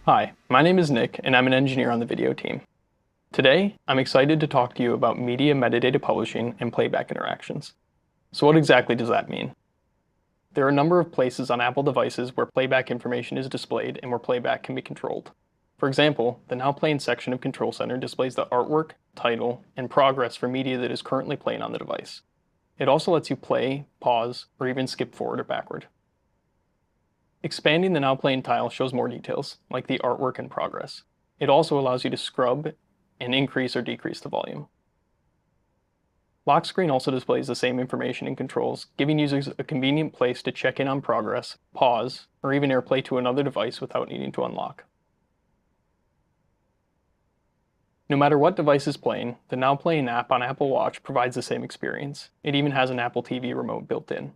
Hi, my name is Nick, and I'm an engineer on the video team. Today, I'm excited to talk to you about media metadata publishing and playback interactions. So what exactly does that mean? There are a number of places on Apple devices where playback information is displayed and where playback can be controlled. For example, the Now Playing section of Control Center displays the artwork, title, and progress for media that is currently playing on the device. It also lets you play, pause, or even skip forward or backward. Expanding the Now Playing tile shows more details, like the artwork and progress. It also allows you to scrub and increase or decrease the volume. Lock screen also displays the same information and controls, giving users a convenient place to check in on progress, pause, or even AirPlay to another device without needing to unlock. No matter what device is playing, the Now Playing app on Apple Watch provides the same experience. It even has an Apple TV remote built in.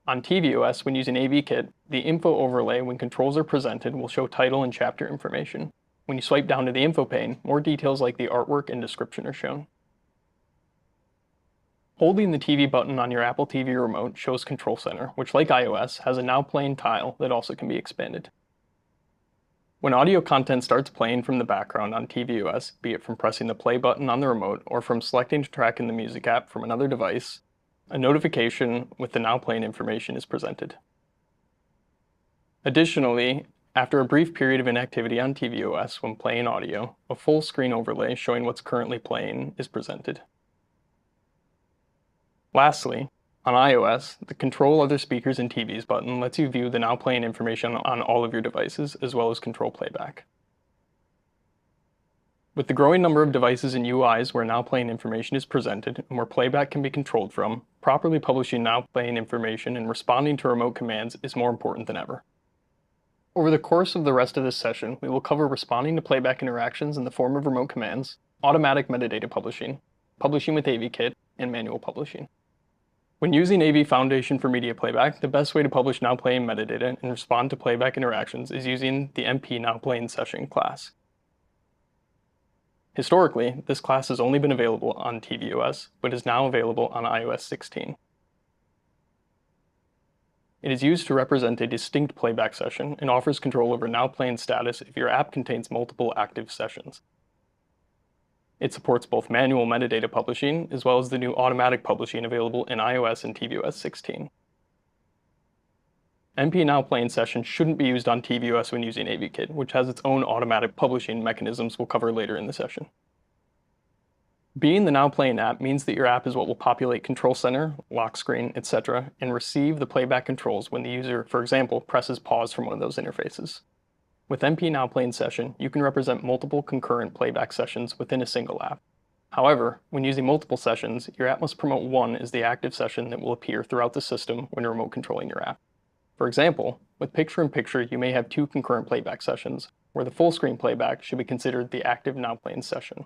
On tvOS, when using AVKit, the info overlay when controls are presented will show title and chapter information. When you swipe down to the info pane, more details like the artwork and description are shown. Holding the TV button on your Apple TV remote shows Control Center, which like iOS, has a Now Playing tile that also can be expanded. When audio content starts playing from the background on tvOS, be it from pressing the play button on the remote or from selecting to track in the music app from another device, a notification with the Now Playing information is presented. Additionally, after a brief period of inactivity on tvOS when playing audio, a full screen overlay showing what's currently playing is presented. Lastly, on iOS, the Control Other Speakers and TVs button lets you view the Now Playing information on all of your devices, as well as control playback. With the growing number of devices and UIs where Now Playing information is presented and where playback can be controlled from, properly publishing Now Playing information and responding to remote commands is more important than ever. Over the course of the rest of this session, we will cover responding to playback interactions in the form of remote commands, automatic metadata publishing, publishing with AVKit, and manual publishing. When using AV Foundation for media playback, the best way to publish Now Playing metadata and respond to playback interactions is using the MP Now Playing session class. Historically, this class has only been available on tvOS, but is now available on iOS 16. It is used to represent a distinct playback session and offers control over Now Playing status if your app contains multiple active sessions. It supports both manual metadata publishing as well as the new automatic publishing available in iOS and tvOS 16. MP Now Playing session shouldn't be used on tvOS when using AVKit, which has its own automatic publishing mechanisms we'll cover later in the session. Being the Now Playing app means that your app is what will populate Control Center, lock screen, etc., and receive the playback controls when the user, for example, presses pause from one of those interfaces. With MP Now Playing session, you can represent multiple concurrent playback sessions within a single app. However, when using multiple sessions, your app must promote one as the active session that will appear throughout the system when remote controlling your app. For example, with picture-in-picture, you may have two concurrent playback sessions, where the full screen playback should be considered the active Now Playing session.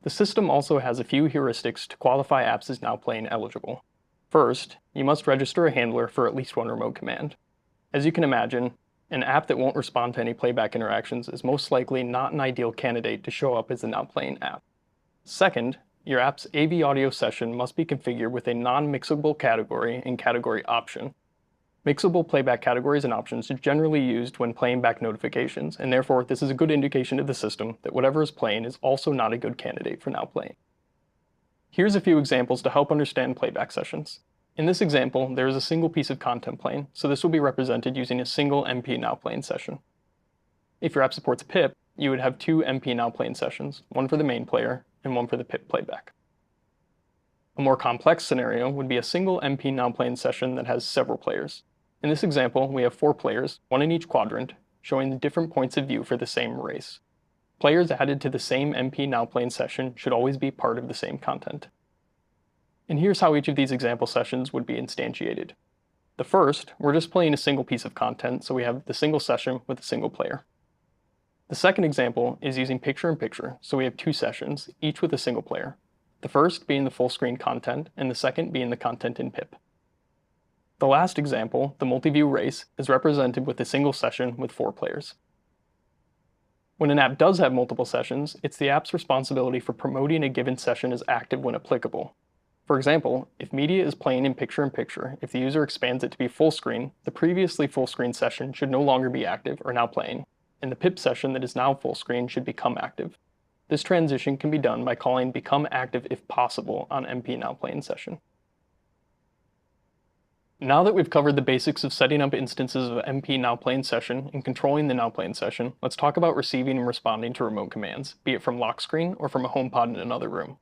The system also has a few heuristics to qualify apps as Now Playing eligible. First, you must register a handler for at least one remote command. As you can imagine, an app that won't respond to any playback interactions is most likely not an ideal candidate to show up as a Now Playing app. Second, your app's AV audio session must be configured with a non-mixable category and category option. Mixable playback categories and options are generally used when playing back notifications, and therefore this is a good indication to the system that whatever is playing is also not a good candidate for Now Playing. Here's a few examples to help understand playback sessions. In this example, there is a single piece of content playing, so this will be represented using a single MP Now Playing session. If your app supports PIP, you would have two MP Now Playing sessions, one for the main player and one for the PIP playback. A more complex scenario would be a single MP Now Playing session that has several players. In this example, we have 4 players, one in each quadrant, showing the different points of view for the same race. Players added to the same MP Now Playing session should always be part of the same content. And here's how each of these example sessions would be instantiated. The first, we're just playing a single piece of content, so we have the single session with a single player. The second example is using picture-in-picture, so we have 2 sessions, each with a single player. The first being the full screen content, and the second being the content in PIP. The last example, the multi-view race, is represented with a single session with 4 players. When an app does have multiple sessions, it's the app's responsibility for promoting a given session as active when applicable. For example, if media is playing in picture-in-picture, if the user expands it to be full screen, the previously full screen session should no longer be active or now playing, and the PIP session that is now full screen should become active. This transition can be done by calling become active if possible on MP now playing session. Now that we've covered the basics of setting up instances of MP now playing session and controlling the now playing session, let's talk about receiving and responding to remote commands, be it from lock screen or from a HomePod in another room.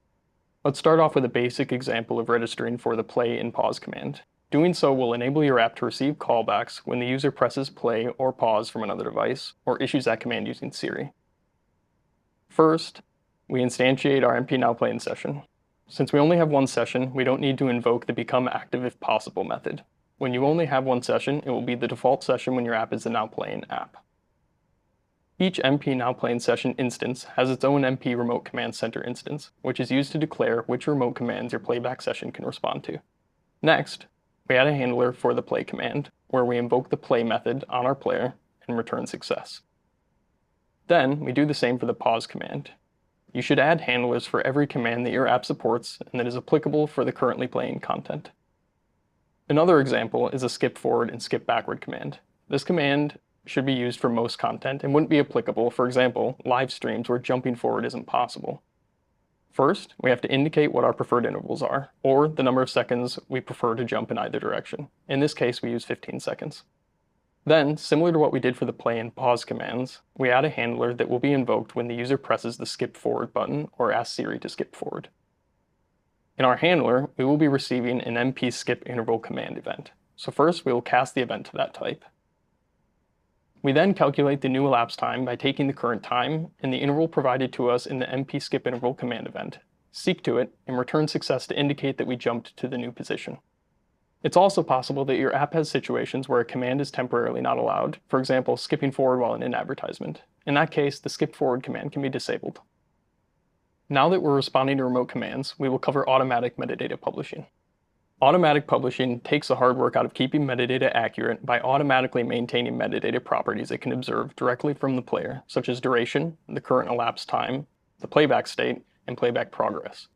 Let's start off with a basic example of registering for the play and pause command. Doing so will enable your app to receive callbacks when the user presses play or pause from another device, or issues that command using Siri. First, we instantiate our MP now playing session. Since we only have one session, we don't need to invoke the become active if possible method. When you only have one session, it will be the default session when your app is the now playing app. Each MP now playing session instance has its own MP remote command center instance, which is used to declare which remote commands your playback session can respond to. Next, we add a handler for the play command, where we invoke the play method on our player and return success. Then, we do the same for the pause command. You should add handlers for every command that your app supports and that is applicable for the currently playing content. Another example is a skip forward and skip backward command. This command should be used for most content and wouldn't be applicable, for example, live streams where jumping forward isn't possible. First, we have to indicate what our preferred intervals are, or the number of seconds we prefer to jump in either direction. In this case, we use 15 seconds. Then, similar to what we did for the play and pause commands, we add a handler that will be invoked when the user presses the skip forward button or asks Siri to skip forward. In our handler, we will be receiving an MP skip interval command event. So first, we will cast the event to that type. We then calculate the new elapsed time by taking the current time and the interval provided to us in the MP skip interval command event, seek to it, and return success to indicate that we jumped to the new position. It's also possible that your app has situations where a command is temporarily not allowed, for example, skipping forward while in an advertisement. In that case, the skip forward command can be disabled. Now that we're responding to remote commands, we will cover automatic metadata publishing. Automatic publishing takes the hard work out of keeping metadata accurate by automatically maintaining metadata properties it can observe directly from the player, such as duration, the current elapsed time, the playback state, and playback progress.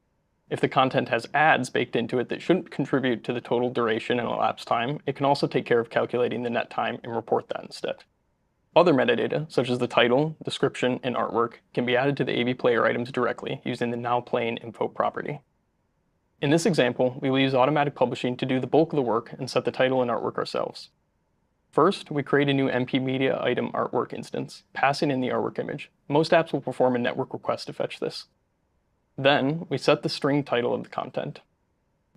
If the content has ads baked into it that shouldn't contribute to the total duration and elapsed time, it can also take care of calculating the net time and report that instead. Other metadata, such as the title, description, and artwork, can be added to the AV player items directly using the now playing info property. In this example, we will use automatic publishing to do the bulk of the work and set the title and artwork ourselves. First, we create a new MP media item artwork instance, passing in the artwork image. Most apps will perform a network request to fetch this. Then, we set the string title of the content.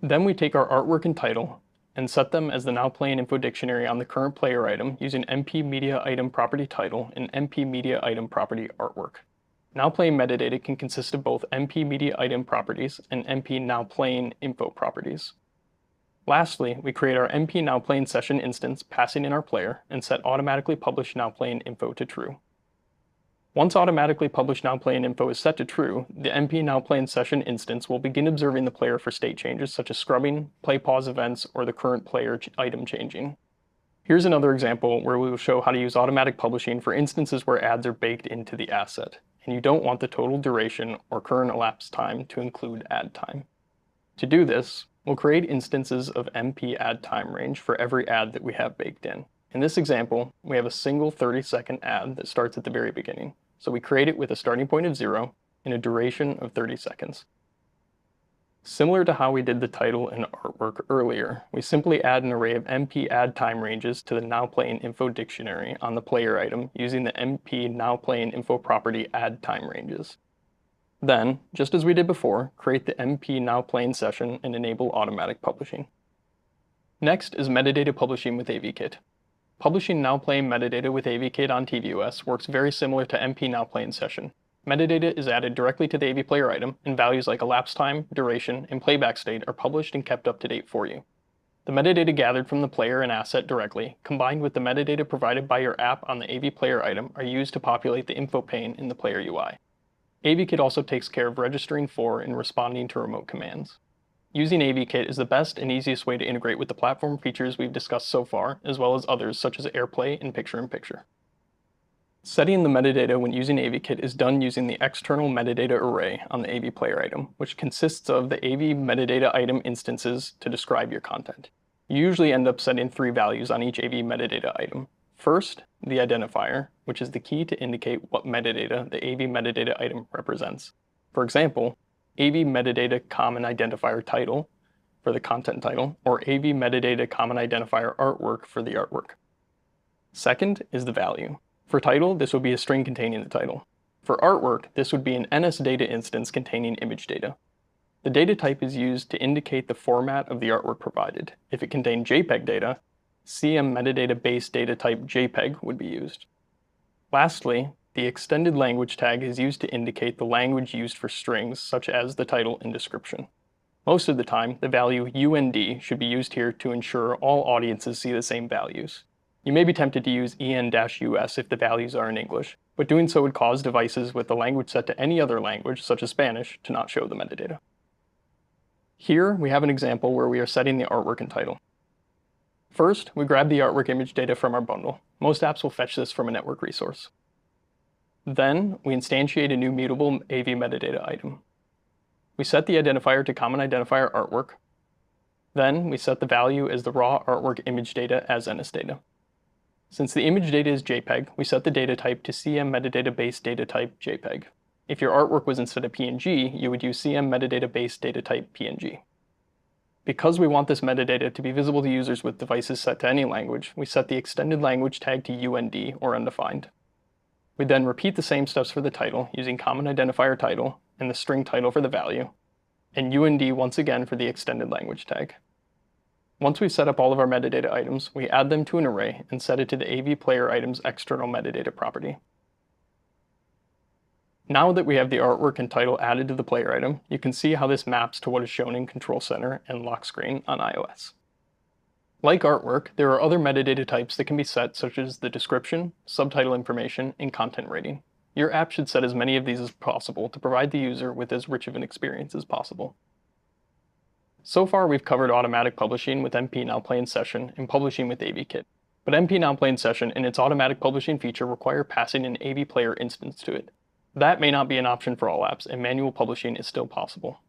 Then we take our artwork and title and set them as the now playing info dictionary on the current player item using MP media item property title and MP media item property artwork. Now playing metadata can consist of both MP media item properties and MP now playing info properties. Lastly, we create our MP now playing session instance passing in our player and set automatically publish now playing info to true. Once automatically published now playing info is set to true, the MP now playing session instance will begin observing the player for state changes such as scrubbing, play pause events, or the current player item changing. Here's another example where we will show how to use automatic publishing for instances where ads are baked into the asset, and you don't want the total duration or current elapsed time to include ad time. To do this, we'll create instances of MP ad time range for every ad that we have baked in. In this example, we have a single 30-second ad that starts at the very beginning. So we create it with a starting point of 0 and a duration of 30 seconds. Similar to how we did the title and artwork earlier, we simply add an array of MP add time ranges to the now playing info dictionary on the player item using the MP now playing info property add time ranges. Then, just as we did before, create the MP now playing session and enable automatic publishing. Next is metadata publishing with AVKit. Publishing now playing metadata with AVKit on tvOS works very similar to MP now playing session. Metadata is added directly to the AV player item, and values like elapsed time, duration, and playback state are published and kept up to date for you. The metadata gathered from the player and asset directly, combined with the metadata provided by your app on the AV player item, are used to populate the info pane in the player UI. AVKit also takes care of registering for and responding to remote commands. Using AVKit is the best and easiest way to integrate with the platform features we've discussed so far, as well as others such as AirPlay and picture-in-picture. Setting the metadata when using AVKit is done using the external metadata array on the AV player item, which consists of the AV metadata item instances to describe your content. You usually end up setting 3 values on each AV metadata item. First, the identifier, which is the key to indicate what metadata the AV metadata item represents. For example, AV metadata common identifier title for the content title, or AV metadata common identifier artwork for the artwork. Second is the value. For title, this would be a string containing the title. For artwork, this would be an NSData instance containing image data. The data type is used to indicate the format of the artwork provided. If it contained JPEG data, CM metadata base data type JPEG would be used. Lastly, the extended language tag is used to indicate the language used for strings, such as the title and description. Most of the time, the value UND should be used here to ensure all audiences see the same values. You may be tempted to use EN-US if the values are in English, but doing so would cause devices with the language set to any other language, such as Spanish, to not show the metadata. Here, we have an example where we are setting the artwork and title. First, we grab the artwork image data from our bundle. Most apps will fetch this from a network resource. Then, we instantiate a new mutable AV metadata item. We set the identifier to common identifier artwork. Then, we set the value as the raw artwork image data as NSData. Since the image data is JPEG, we set the data type to CM metadata base data type JPEG. If your artwork was instead of PNG, you would use CM metadata base data type PNG. Because we want this metadata to be visible to users with devices set to any language, we set the extended language tag to UND, or undefined. We then repeat the same steps for the title, using common identifier title and the string title for the value, and UND once again for the extended language tag. Once we've set up all of our metadata items, we add them to an array and set it to the AV player item's external metadata property. Now that we have the artwork and title added to the player item, you can see how this maps to what is shown in Control Center and Lock Screen on iOS. Like artwork, there are other metadata types that can be set, such as the description, subtitle information, and content rating. Your app should set as many of these as possible to provide the user with as rich of an experience as possible. So far, we've covered automatic publishing with MP Now Play in Session and publishing with AVKit. But MP Now Play in Session and its automatic publishing feature require passing an AV player instance to it. That may not be an option for all apps, and manual publishing is still possible.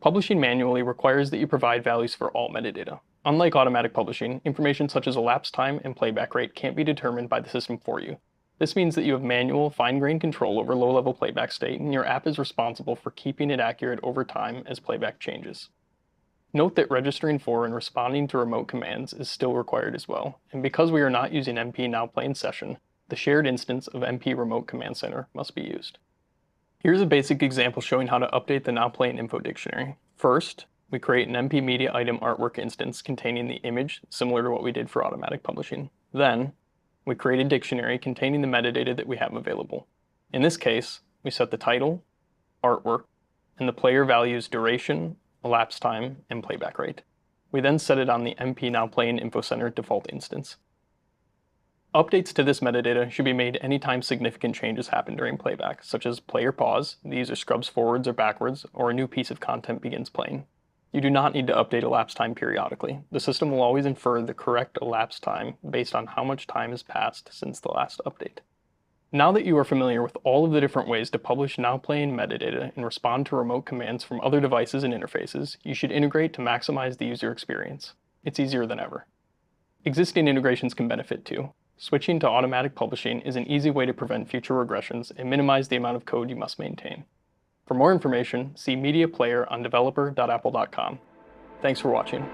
Publishing manually requires that you provide values for all metadata. Unlike automatic publishing, information such as elapsed time and playback rate can't be determined by the system for you. This means that you have manual, fine-grained control over low-level playback state, and your app is responsible for keeping it accurate over time as playback changes. Note that registering for and responding to remote commands is still required as well, and because we are not using MP Now Play in Session, the shared instance of MP Remote Command Center must be used. Here's a basic example showing how to update the Now Play in Info dictionary. First, we create an MP Media Item Artwork instance containing the image, similar to what we did for automatic publishing. Then, we create a dictionary containing the metadata that we have available. In this case, we set the title, artwork, and the player values duration, elapsed time, and playback rate. We then set it on the MP Now Play in Info Center default instance. Updates to this metadata should be made anytime significant changes happen during playback, such as play or pause, the user scrubs forwards or backwards, or a new piece of content begins playing. You do not need to update elapsed time periodically. The system will always infer the correct elapsed time based on how much time has passed since the last update. Now that you are familiar with all of the different ways to publish Now Play in metadata and respond to remote commands from other devices and interfaces, you should integrate to maximize the user experience. It's easier than ever. Existing integrations can benefit too. Switching to automatic publishing is an easy way to prevent future regressions and minimize the amount of code you must maintain. For more information, see Media Player on developer.apple.com. Thanks for watching.